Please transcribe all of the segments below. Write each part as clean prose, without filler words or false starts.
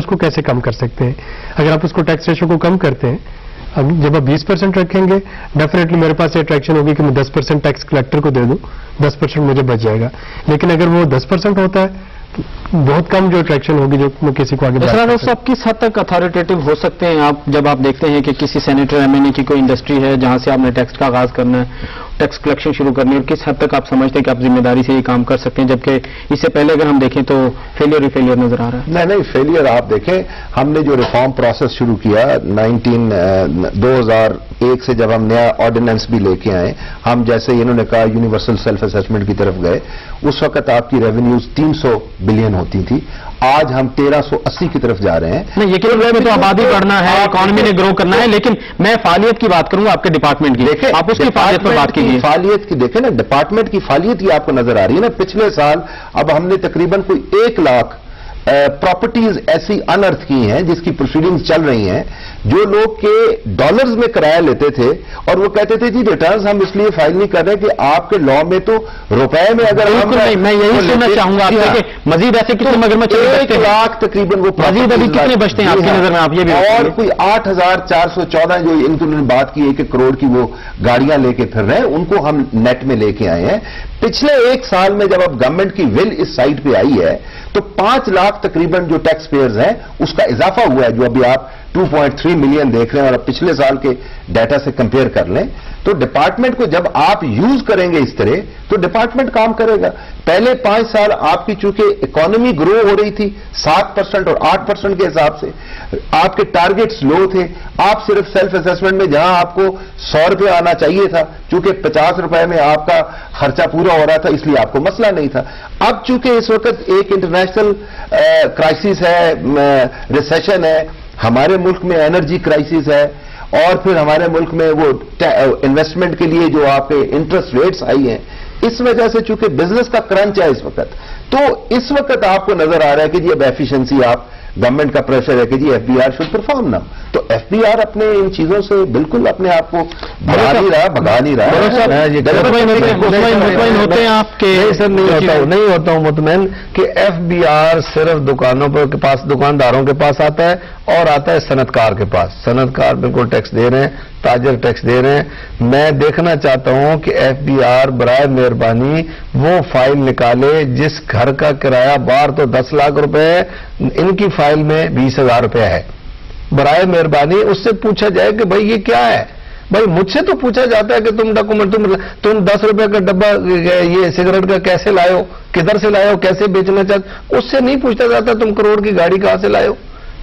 اس کو کیسے کم کر سکتے ہیں. اگر آپ اس کو ٹیکس ریشو کو کم کرتے ہیں, اب جب آپ 20% رکھیں گے, ڈیفینیٹلی میرے پاس یہ اٹریکشن ہوگی کہ میں 10% ٹیکس کلیکٹر کو دے دوں, 10% مجھے بچ جائے گا. لیکن اگر وہ 10% ہوتا ہے, بہت کم جو اٹریکشن ہوگی جو میں کسی کو آگے. صاحب کس حد تک اتھارٹیٹو ہو سکتے ہیں آپ جب آپ دیکھتے ہیں کہ کسی سینیٹر ایم این اے کی کوئی انڈسٹری ہے جہاں سے آپ نے ٹیکس کا آغاز کرنا ہے, ٹیکس کلیکشن شروع کرنی ہے, اور کس حد تک آپ سمجھتے ہیں کہ آپ ذمہ داری سے یہ کام کر سکتے ہیں, جبکہ اس سے پہلے اگر ہم دیکھیں تو فیلئر ہی فیلئر نظر آ رہا ہے؟ نہیں فیلئر آپ دیکھیں, ہم نے جو ریفارم پروسیس شروع کیا 2001 سے جب ہم نیا آرڈیننس بھی لے کے آئے, ہم جیسے انہوں نے کہا یونیورسل سیلف اسسمنٹ کی طرف گئے, اس وقت آپ کی ریونیوز 300 بلین ہوتی تھی, آج ہم 1380 کی طرف جا رہے ہیں. نہیں, یقین ہے تو آبادی بڑھنا ہے, اکانومی نے گرو کرنا ہے, لیکن میں فعالیت کی بات کروں گا آپ کے ڈپارٹمنٹ کی. دیکھیں آپ اس کی فعالیت پر بات کیجیے. فعالیت کی دیکھیں نا, ڈپارٹمنٹ کی فعالیت یہ آپ کو نظر آ رہی ہے نا. پچھلے سال اب ہم نے تقریباً کوئی 1 لاکھ پراپرٹیز ایسی انرتھ کی ہیں جس کی پروسیڈنگز چل رہی ہیں, جو لوگ کے ڈالرز میں کرایہ لیتے تھے اور وہ کہتے تھے جی ریٹرنز ہم اس لیے فائل نہیں کر رہے کہ آپ کے لا میں تو روپے میں اگر میں یہی سننا چاہوں گا مزید ایسے کتنے مگرمچھ 1 لاکھ تقریباً وہ مزید ابھی کتنے بچتے ہیں آپ کی نظر میں, آپ یہ بھی, اور کوئی 8414 جو ان کو انہوں نے بات کی 1 کروڑ کی وہ گاڑیاں لے کے پھر رہے ہیں, ان کو ہم نیٹ میں لے کے آئے ہیں. پچھلے 1 سال میں جب اب گورنمنٹ کی ول اس سائٹ پہ آئی ہے تو 5 لاکھ تقریباً جو ٹیکس پیئرز ہیں اس کا اضافہ ہوا ہے, جو ابھی آپ 2.3 ملین دیکھ رہے ہیں, اور اب پچھلے سال کے ڈیٹا سے کمپیئر کر لیں تو ڈپارٹمنٹ کو جب آپ یوز کریں گے اس طرح تو ڈپارٹمنٹ کام کرے گا. پہلے 5 سال آپ کی چونکہ اکانومی گرو ہو رہی تھی 7% اور 8% کے حساب سے, آپ کے ٹارگٹس لو تھے, آپ صرف سیلف اسسمنٹ میں جہاں آپ کو 100 روپے آنا چاہیے تھا, چونکہ 50 روپے میں آپ کا خرچہ پورا ہو رہا تھا, اس لیے آپ کو مسئلہ نہیں تھا. اب چونکہ اس وقت ایک انٹرنیشنل کرائسس ہے, ریسیشن ہے, ہمارے ملک میں انرجی کرائسس ہے, اور پھر ہمارے ملک میں وہ انویسٹمنٹ کے لیے جو آپ کے انٹرسٹ ریٹس آئی ہیں, اس وجہ سے چونکہ بزنس کا کرنچ ہے اس وقت, تو اس وقت آپ کو نظر آ رہا ہے کہ جی اب ایفیشنسی آپ گورنمنٹ کا پریشر ہے کہ جی F B R should perform نا, تو ایف بی آر اپنے ان چیزوں سے بالکل اپنے آپ کو بھگا نہیں رہا. مطمئن ہوتے ہیں آپ کے نہیں ہوتا ہوں مطمئن کہ ایف بی آر صرف دکانوں کے پاس, دکانداروں کے پاس آتا ہے اور آتا ہے صنعت کار کے پاس. صنعت کار بالکل ٹیکس دے رہے ہیں, تاجر ٹیکس دے رہے ہیں. میں دیکھنا چاہتا ہوں کہ ایف بی آر برائے مہربانی وہ فائل نکالے جس گھر کا کرایہ باہر تو 10 لاکھ روپے ہے, ان کی فائل میں 20,000 روپے ہے. برائے مہربانی اس سے پوچھا جائے کہ بھائی یہ کیا ہے. بھائی مجھ سے تو پوچھا جاتا ہے کہ تم ڈاکومنٹ تم 10 روپے کا ڈبہ یہ سگریٹ کا کیسے لائے ہو, کدھر سے لائے ہو, کیسے بیچنا چاہتے, اس سے نہیں پوچھا جاتا تم کروڑ کی گاڑی کہاں سے لائے ہو,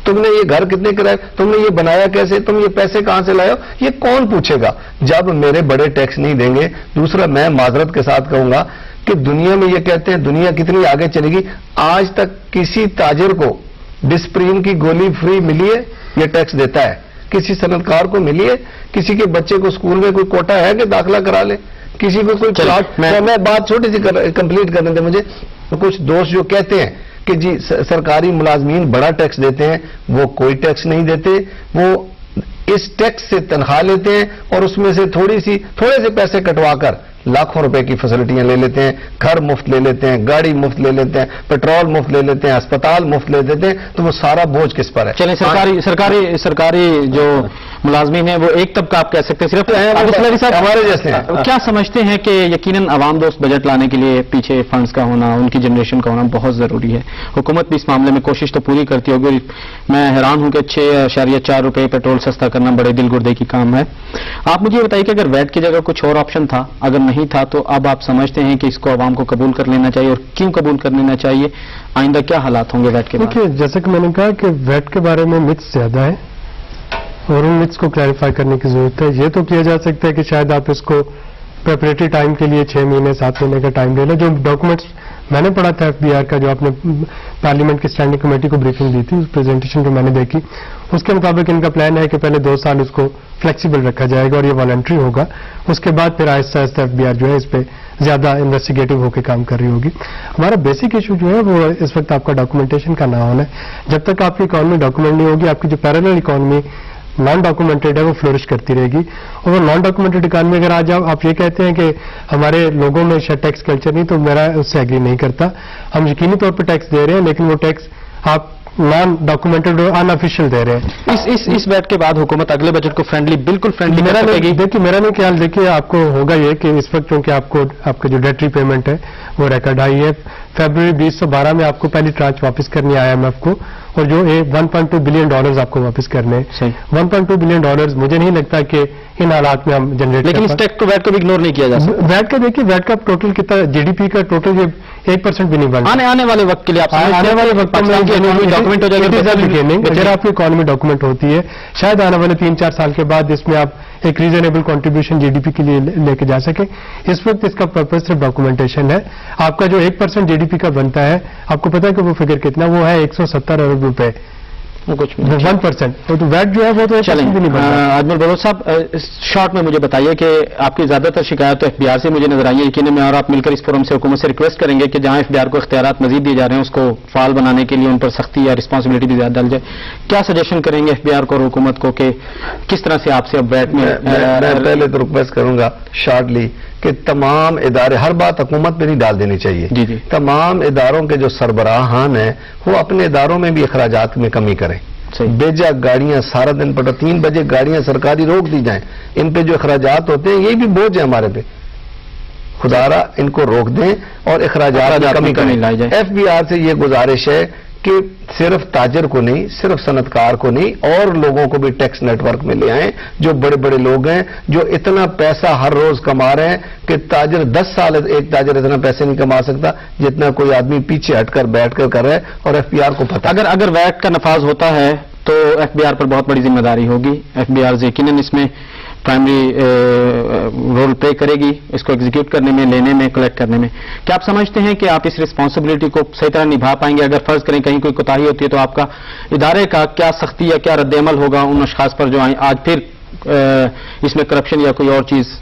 تم نے یہ گھر کتنے کرائے, تم نے یہ بنایا کیسے, تم یہ پیسے کہاں سے لائے ہو. یہ کون پوچھے گا جب میرے بڑے ٹیکس نہیں دیں گے. دوسرا میں معذرت کے ساتھ کہوں گا کہ دنیا میں یہ کہتے ہیں دنیا کتنی آگے چلے گی, آج تک کسی تاجر کو ڈسپرین کی گولی فری ملی ہے یہ ٹیکس دیتا ہے, کسی صنعت کار کو ملی ہے, کسی کے بچے کو اسکول میں کوئی کوٹا ہے کہ داخلہ کرا لے, کسی کو کوئی پلاٹ. میں بات چھوٹی سی کمپلیٹ کرنے دیں مجھے. کچھ دوست جو کہتے ہیں کہ جی سرکاری ملازمین بڑا ٹیکس دیتے ہیں, وہ کوئی ٹیکس نہیں دیتے, وہ اس ٹیکس سے تنخواہ لیتے ہیں اور اس میں سے تھوڑے سے پیسے کٹوا کر لاکھوں روپے کی فیسلٹیاں لے لیتے ہیں, گھر مفت لے لیتے ہیں, گاڑی مفت لے لیتے ہیں, پیٹرول مفت لے لیتے ہیں, اسپتال مفت لے دیتے ہیں. تو وہ سارا بوجھ کس پر ہے؟ چلیں سرکاری جو ملازمین ہیں وہ ایک طبقہ آپ کہہ سکتے ہیں صرف صاحب ہمارے جیسے ہیں. کیا سمجھتے ہیں کہ یقیناً عوام دوست بجٹ لانے کے لیے پیچھے فنڈز کا ہونا, ان کی جنریشن کا ہونا بہت ضروری ہے. حکومت بھی اس معاملے میں کوشش تو پوری کرتی ہوگی. میں حیران ہوں کہ 6.4 روپے پیٹرول سستا کرنا بڑے دل گردے کی کام ہے. آپ مجھے بتائیے کہ اگر ویٹ کی جگہ کچھ اور آپشن تھا, اگر نہیں تھا, تو اب آپ سمجھتے ہیں کہ اس کو عوام کو قبول کر لینا چاہیے, اور کیوں قبول کر لینا چاہیے؟ آئندہ کیا حالات ہوں گے ویٹ کے؟ دیکھیے جیسے کہ میں نے کہا کہ ویٹ کے بارے میں متس زیادہ ہے اور ان متس کو کلیریفائی کرنے کی ضرورت ہے. یہ تو کیا جا سکتا ہے کہ شاید آپ اس کو پریپریٹری ٹائم کے لیے 6 مہینے 7 مہینے کا ٹائم لے لیں. جو ڈاکومنٹس میں نے پڑھا تھا ایف بی آر کا, جو آپ نے پارلیمنٹ کی اسٹینڈنگ کمیٹی کو بریفنگ دی تھی, اس پریزنٹیشن کو میں نے دیکھی, اس کے مطابق ان کا پلان ہے کہ پہلے 2 سال اس کو فلیکسیبل رکھا جائے گا اور یہ والنٹری ہوگا. اس کے بعد پھر آہستہ آہستہ ایف بی آر جو ہے اس پہ زیادہ انویسٹیگیٹو ہو کے کام کر رہی ہوگی. ہمارا بیسک ایشو جو ہے وہ اس وقت آپ کا ڈاکومنٹیشن کا نہ ہونا ہے. جب تک آپ کی اکانومی ڈاکومنٹ نہیں ہوگی, آپ کی جو پیرالل اکانومی نان ڈاکومنٹڈ ہے وہ فلورش کرتی رہے گی. اور وہ نان ڈاکومنٹڈ اکانومی اگر آج آپ یہ کہتے ہیں کہ ہمارے لوگوں میں شاید ٹیکس کلچر نہیں, تو میرا اس سے ایگری نہیں کرتا. ہم یقینی طور پہ ٹیکس دے رہے ہیں, لیکن وہ ٹیکس آپ نان ڈاکومنٹڈ انافیشیل دے رہے ہیں. اس بیٹ کے بعد حکومت اگلے بجٹ کو بالکل فرینڈلی دیکھیے میرا نہیں خیال, دیکھیے آپ کو ہوگا یہ کہ اس وقت کیونکہ آپ کا جو ڈیٹ ری پیمنٹ ہے وہ ریکارڈ آئی ہے. فیبروری 2012 میں آپ کو پہلی ٹرانچ واپس کرنی ہے IMF کو, اور جو $1.2 بلین آپ کو واپس کرنے ہیں. $1.2 بلین مجھے نہیں لگتا کہ ان حالات میں ہم جنریٹ, لیکن اس ٹیکس کو ویٹ کو بھی اگنور نہیں کیا جا سکتا. ویٹ کا دیکھیے, ویٹ کا ٹوٹل کتنا GDP کا ٹوٹل 1% بھی نہیں بن رہا. آنے والے وقت کے لیے آنے والے وقت میں ڈاکومنٹ ہو جائے گا, جب آپ کی اکانومی ڈاکومنٹ ہوتی ہے شاید آنے والے 3-4 سال کے بعد اس میں آپ ایک ریزنیبل کنٹریبیوشن GDP کے لیے لے کے جا سکیں. اس وقت اس کا پرپز صرف ڈاکومنٹیشن ہے. آپ کا جو 1% GDP کا بنتا ہے, آپ کو پتا ہے کہ وہ فگر کتنا, وہ ہے 170 ارب روپے, کچھ 1%. تو ویٹ جو ہے وہ تو بھی نہیں بنتا. اجمل بلوچ صاحب, شارٹ میں مجھے بتائیے کہ آپ کی زیادہ تر شکایت تو FBR سے مجھے نظر آئی ہے. یقیناً میں اور آپ مل کر اس فورم سے حکومت سے ریکویسٹ کریں گے کہ جہاں FBR کو اختیارات مزید دیے جا رہے ہیں اس کو فعال بنانے کے لیے ان پر سختی یا رسپانسبلٹی بھی زیادہ ڈال جائے. کیا سجیشن کریں گے FBR کو اور حکومت کو کہ کس طرح سے آپ سے اب ویٹ میں پہلے تو ریکویسٹ کروں گا شارٹلی کہ تمام ادارے, ہر بات حکومت پہ نہیں ڈال دینی چاہیے. جی جی, تمام اداروں کے جو سربراہان ہیں وہ اپنے اداروں میں بھی اخراجات میں کمی کریں. بیجا گاڑیاں سارا دن 3 بجے گاڑیاں سرکاری روک دی جائیں. ان پہ جو اخراجات ہوتے ہیں یہ بھی بوجھ ہے ہمارے پہ, خدارا ان کو روک دیں اور اخراجات میں کمی کریں. FBR سے یہ گزارش ہے کہ صرف تاجر کو نہیں, صرف صنعت کار کو نہیں, اور لوگوں کو بھی ٹیکس نیٹ ورک میں لے آئیں. جو بڑے بڑے لوگ ہیں جو اتنا پیسہ ہر روز کما رہے ہیں کہ تاجر 10 سال ایک تاجر اتنا پیسے نہیں کما سکتا جتنا کوئی آدمی پیچھے ہٹ کر بیٹھ کر کر رہا ہے. اور FBR کو پتہ, اگر ویٹ کا نفاذ ہوتا ہے تو FBR پر بہت بڑی ذمہ داری ہوگی. FBR یقیناً اس میں پرائمری رول پلے کرے گی اس کو ایگزیکیوٹ کرنے میں, لینے میں, کلیکٹ کرنے میں. کیا آپ سمجھتے ہیں کہ آپ اس رسپانسبلٹی کو صحیح طرح نبھا پائیں گے؟ اگر فرض کریں کہیں کوئی کوتاہی ہوتی ہے تو آپ کا ادارے کا کیا سختی یا کیا رد عمل ہوگا ان اشخاص پر جو آج پھر اس میں کرپشن یا کوئی اور چیز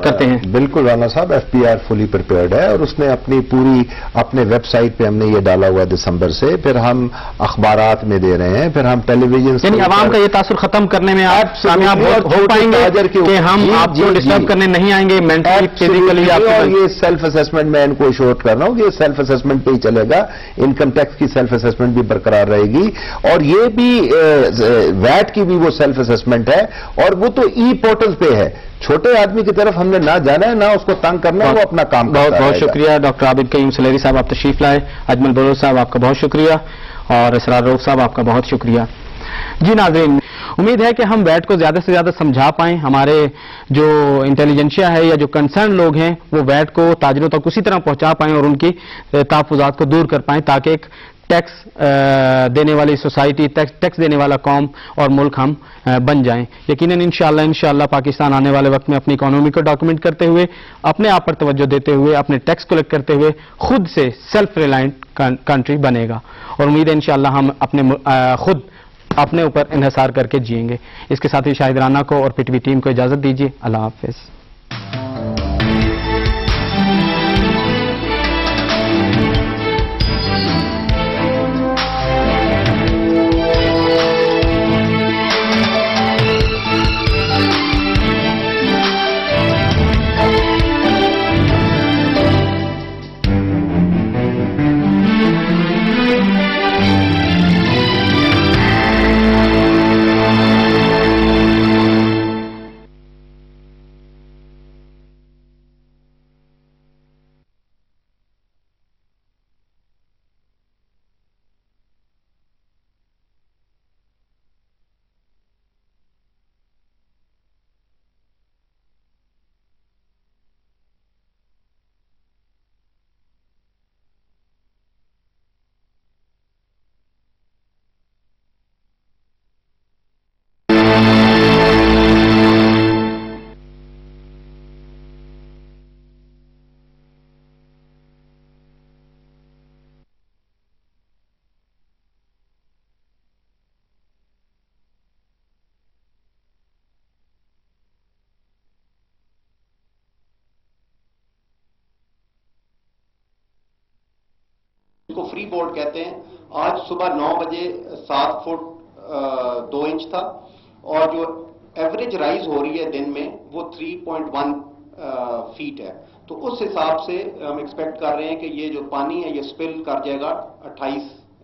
کرتے ہیں؟ بالکل رانا صاحب, FBR فلی پریپیئرڈ ہے اور اس نے اپنے ویب سائٹ پہ ہم نے یہ ڈالا ہوا ہے دسمبر سے. پھر ہم اخبارات میں دے رہے ہیں, پھر ہم ٹیلی ویژن, یعنی عوام کا یہ تاثر ختم کرنے میں آپ کامیاب ہو پائیں گے کہ ہم آپ کو ڈسٹرب کرنے نہیں آئیں گے مینٹلی فزیکلی. اور یہ سیلف اسیسمنٹ میں ان کو شور کر رہا ہوں کہ یہ سیلف اسیسمنٹ پہ ہی چلے گا. انکم ٹیکس کی سیلف اسیسمنٹ بھی برقرار رہے گی, اور یہ بھی ویٹ کی بھی وہ سیلف اسیسمنٹ ہے, اور وہ تو پورٹل پہ ہے. چھوٹے آدمی کی طرف ہم نے نہ جانا ہے نہ اس کو تنگ کرنا ہے, وہ اپنا کام کرتا ہے. بہت شکریہ ڈاکٹر عابد قیوم سلیری صاحب, آپ تشریف لائے. اجمل بلوچ صاحب آپ کا بہت شکریہ, اور اسرار رؤف صاحب آپ کا بہت شکریہ. جی ناظرین, امید ہے کہ ہم ویٹ کو زیادہ سے زیادہ سمجھا پائیں. ہمارے جو انٹیلیجنشیا ہے یا جو کنسرن لوگ ہیں وہ ویٹ کو تاجروں تک اسی طرح پہنچا پائیں اور ان کی تحفظات کو دور کر پائیں, تاکہ ایک ٹیکس دینے والی سوسائٹی, ٹیکس دینے والا قوم اور ملک ہم بن جائیں. یقیناً انشاءاللہ پاکستان آنے والے وقت میں اپنی اکانومی کو ڈاکومنٹ کرتے ہوئے, اپنے آپ پر توجہ دیتے ہوئے, اپنے ٹیکس کلیکٹ کرتے ہوئے خود سے سیلف ریلائنٹ کنٹری بنے گا. اور امید ہے انشاءاللہ ہم خود اپنے اوپر انحصار کر کے جئیں گے. اس کے ساتھ ہی شاہد رانا کو اور PTV ٹیم کو اجازت دیجیے. اللہ حافظ. کو فری بورڈ کہتے ہیں. آج صبح 9 بجے 7 فٹ 2 انچ تھا, اور جو ایوریج رائز ہو رہی ہے دن میں وہ 3.1 فیٹ ہے. تو اس حساب سے ہم ایکسپیکٹ کر رہے ہیں کہ یہ جو پانی ہے یہ سپل کر جائے گا 28